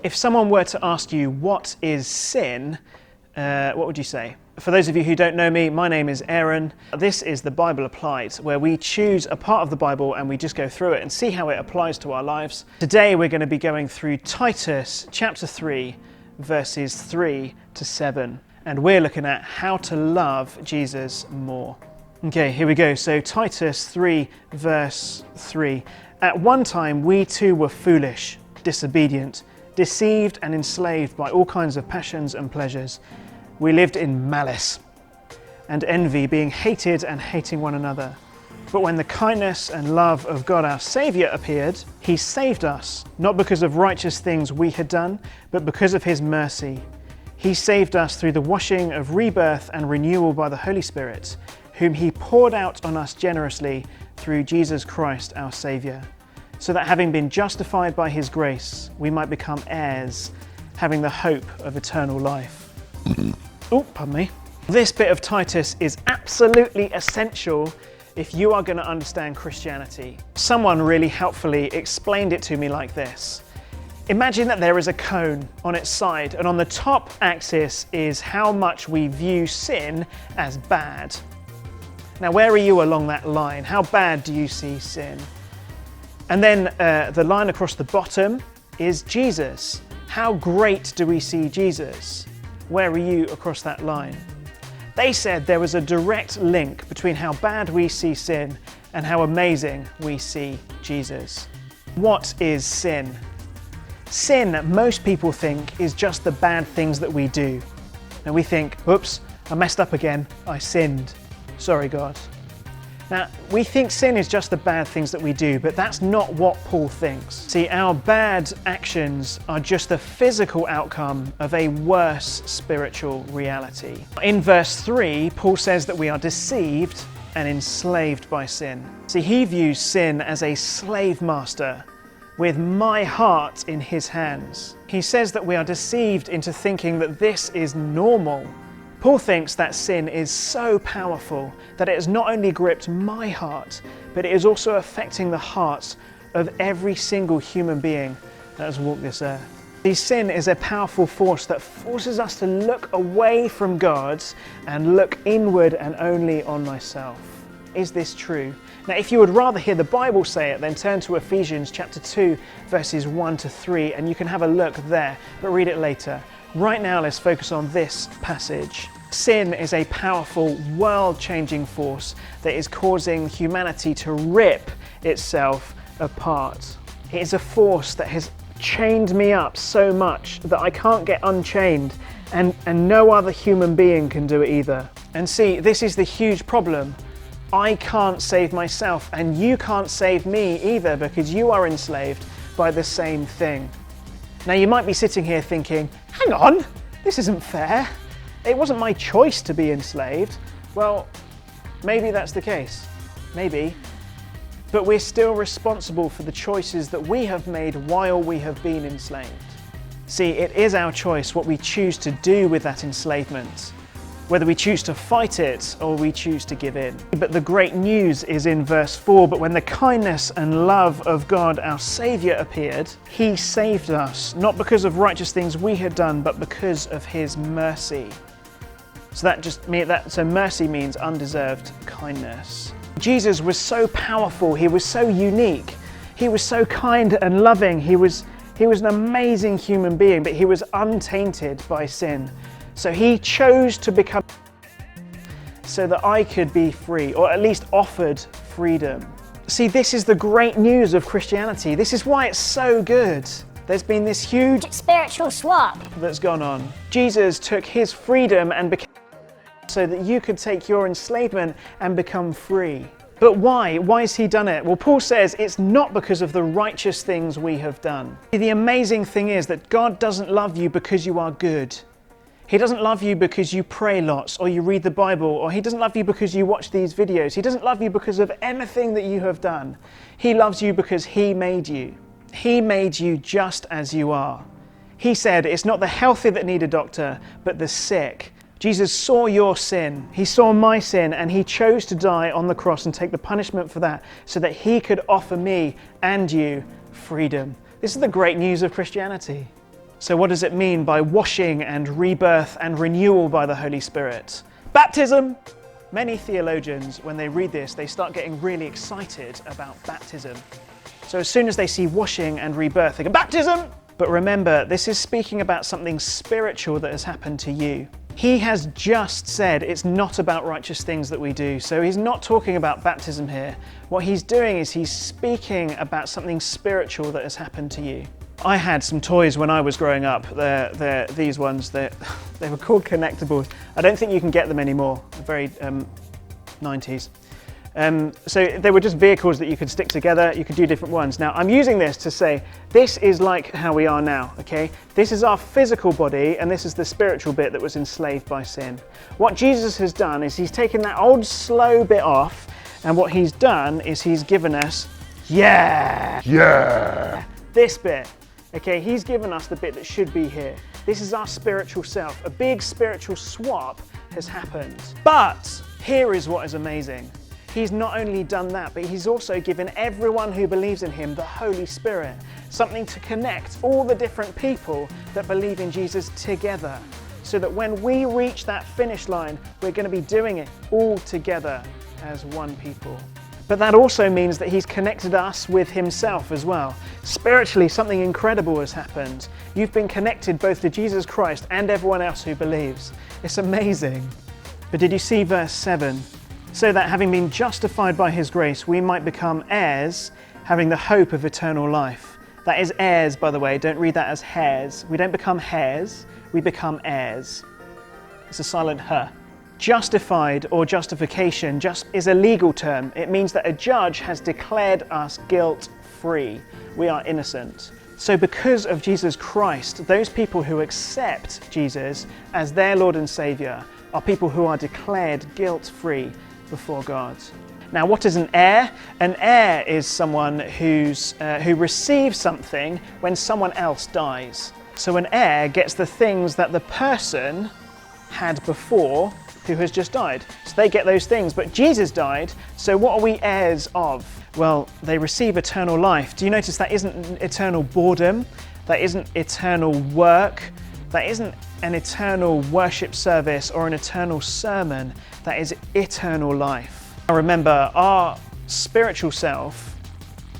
If someone were to ask you, what is sin, what would you say? For those of you who don't know me, my name is Aaron. This is the Bible Applied, where we choose a part of the Bible and we just go through it and see how it applies to our lives. Today we're going to be going through Titus chapter 3, verses 3 to 7. And we're looking at how to love Jesus more. Okay, here we go. So Titus 3, verse 3. At one time we too were foolish, disobedient, deceived and enslaved by all kinds of passions and pleasures. We lived in malice and envy, being hated and hating one another. But when the kindness and love of God our Saviour appeared, He saved us, not because of righteous things we had done, but because of His mercy. He saved us through the washing of rebirth and renewal by the Holy Spirit, whom He poured out on us generously through Jesus Christ our Saviour, so that having been justified by His grace, we might become heirs, having the hope of eternal life. Oh, pardon me. This bit of Titus is absolutely essential if you are going to understand Christianity. Someone really helpfully explained it to me like this. Imagine that there is a cone on its side, and on the top axis is how much we view sin as bad. Now, where are you along that line? How bad do you see sin? And then the line across the bottom is Jesus. How great do we see Jesus? Where are you across that line? They said there was a direct link between how bad we see sin and how amazing we see Jesus. What is sin? Sin, most people think, is just the bad things that we do. And we think, oops, I messed up again, I sinned. Sorry, God. Now, we think sin is just the bad things that we do, but that's not what Paul thinks. See, our bad actions are just the physical outcome of a worse spiritual reality. In verse 3, Paul says that we are deceived and enslaved by sin. See, he views sin as a slave master with my heart in his hands. He says that we are deceived into thinking that this is normal. Paul thinks that sin is so powerful that it has not only gripped my heart, but it is also affecting the hearts of every single human being that has walked this earth. See, sin is a powerful force that forces us to look away from God and look inward and only on myself. Is this true? Now, if you would rather hear the Bible say it, then turn to Ephesians chapter 2, verses 1 to 3, and you can have a look there, but read it later. Right now, let's focus on this passage. Sin is a powerful, world-changing force that is causing humanity to rip itself apart. It is a force that has chained me up so much that I can't get unchained, and no other human being can do it either. And see, this is the huge problem. I can't save myself, and you can't save me either, because you are enslaved by the same thing. Now, you might be sitting here thinking, hang on, this isn't fair. It wasn't my choice to be enslaved. Well, maybe that's the case. Maybe. But we're still responsible for the choices that we have made while we have been enslaved. See, it is our choice what we choose to do with that enslavement, whether we choose to fight it or we choose to give in. But the great news is in verse 4, but when the kindness and love of God our Saviour appeared, He saved us, not because of righteous things we had done, but because of His mercy. So mercy means undeserved kindness. Jesus was so powerful, He was so unique, He was so kind and loving, He was an amazing human being, but He was untainted by sin. So He chose to become so that I could be free, or at least offered freedom. See, this is the great news of Christianity. This is why it's so good. There's been this huge spiritual swap that's gone on. Jesus took His freedom and became so that you could take your enslavement and become free. But why? Why has He done it? Well, Paul says it's not because of the righteous things we have done. The amazing thing is that God doesn't love you because you are good. He doesn't love you because you pray lots or you read the Bible, or He doesn't love you because you watch these videos. He doesn't love you because of anything that you have done. He loves you because He made you. He made you just as you are. He said it's not the healthy that need a doctor, but the sick. Jesus saw your sin, He saw my sin, and He chose to die on the cross and take the punishment for that so that He could offer me and you freedom. This is the great news of Christianity. So what does it mean by washing and rebirth and renewal by the Holy Spirit? Baptism! Many theologians, when they read this, they start getting really excited about baptism. So as soon as they see washing and rebirth, they go, baptism! But remember, this is speaking about something spiritual that has happened to you. He has just said it's not about righteous things that we do. So he's not talking about baptism here. What he's doing is he's speaking about something spiritual that has happened to you. I had some toys when I was growing up. They're these ones. They were called connectables. I don't think you can get them anymore. Very 90s. So they were just vehicles that you could stick together. You could do different ones. Now I'm using this to say this is like how we are now, okay? This is our physical body and this is the spiritual bit that was enslaved by sin. What Jesus has done is he's taken that old slow bit off, and what he's done is he's given us, this bit. Okay, he's given us the bit that should be here. This is our spiritual self. A big spiritual swap has happened. But here is what is amazing. He's not only done that, but he's also given everyone who believes in him the Holy Spirit, something to connect all the different people that believe in Jesus together, so that when we reach that finish line, we're going to be doing it all together as one people. But that also means that he's connected us with himself as well. Spiritually, something incredible has happened. You've been connected both to Jesus Christ and everyone else who believes. It's amazing. But did you see verse 7? So that having been justified by his grace, we might become heirs, having the hope of eternal life. That is heirs, by the way. Don't read that as hairs. We don't become hairs, we become heirs. It's a silent h. Justified or justification just is a legal term. It means that a judge has declared us guilt-free. We are innocent. So because of Jesus Christ, those people who accept Jesus as their Lord and Saviour are people who are declared guilt-free before God. Now, what is an heir? An heir is someone who receives something when someone else dies. So an heir gets the things that the person had before who has just died. So they get those things, but Jesus died, so what are we heirs of? Well, they receive eternal life. Do you notice that isn't eternal boredom? That isn't eternal work? That isn't an eternal worship service or an eternal sermon. That is eternal life. Now remember, our spiritual self,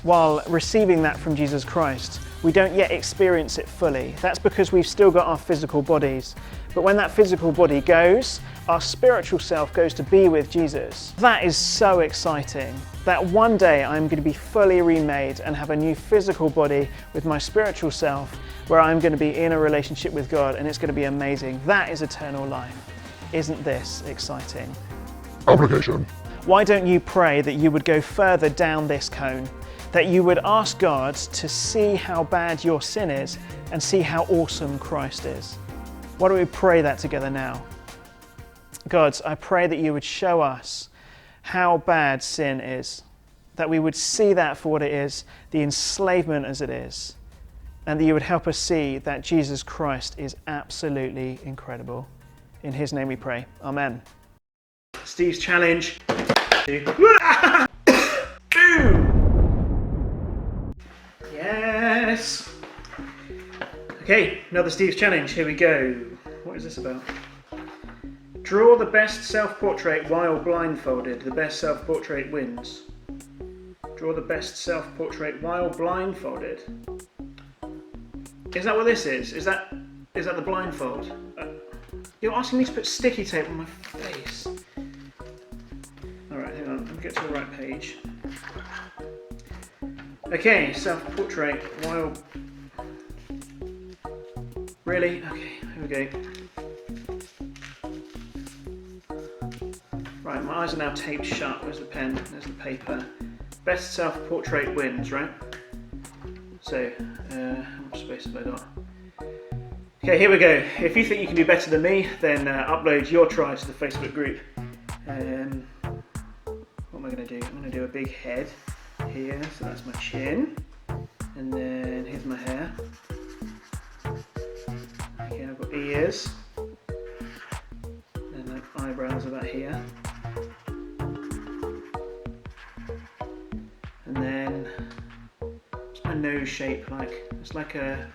while receiving that from Jesus Christ, we don't yet experience it fully. That's because we've still got our physical bodies. But when that physical body goes, our spiritual self goes to be with Jesus. That is so exciting, that one day I'm going to be fully remade and have a new physical body with my spiritual self, where I'm going to be in a relationship with God, and it's going to be amazing. That is eternal life. Isn't this exciting? Application. Why don't you pray that you would go further down this cone? That you would ask God to see how bad your sin is and see how awesome Christ is. Why don't we pray that together now? God, I pray that you would show us how bad sin is, that we would see that for what it is, the enslavement as it is, and that you would help us see that Jesus Christ is absolutely incredible. In his name we pray. Amen. Steve's challenge. Yes. Okay, another Steve's challenge. Here we go. What is this about? Draw the best self-portrait while blindfolded. The best self-portrait wins. Draw the best self-portrait while blindfolded. Is that what this is? Is that the blindfold? You're asking me to put sticky tape on my face. Alright, hang on. Let me get to the right page. Okay, self-portrait while... Really? Okay, here we go. Right, my eyes are now taped shut. Where's the pen? There's the paper. Best self-portrait wins, right? So, how much space have I got? Okay, here we go. If you think you can do better than me, then upload your try to the Facebook group. What am I going to do? I'm going to do a big head here, so that's my chin. And then here's my hair. Okay, I've got ears. And then eyebrows about here. And then what's my nose shape like? It's like a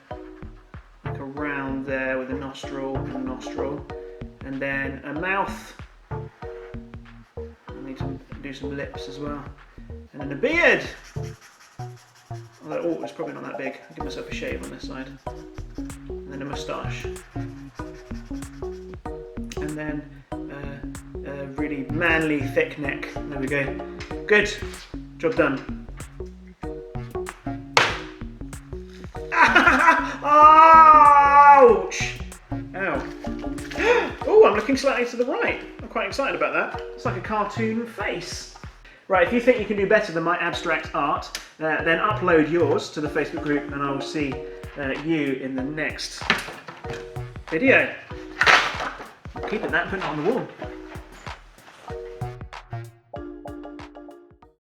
around there with a nostril and a nostril. And then a mouth. I need to do some lips as well. And then a beard. Although, oh, it's probably not that big. I'll give myself a shave on this side. And then a moustache. And then a really manly, thick neck. There we go. Good. Job done. Ouch! Ow. Oh, I'm looking slightly to the right. I'm quite excited about that. It's like a cartoon face. Right, if you think you can do better than my abstract art, then upload yours to the Facebook group and I will see you in the next video. Keep it that, put it on the wall.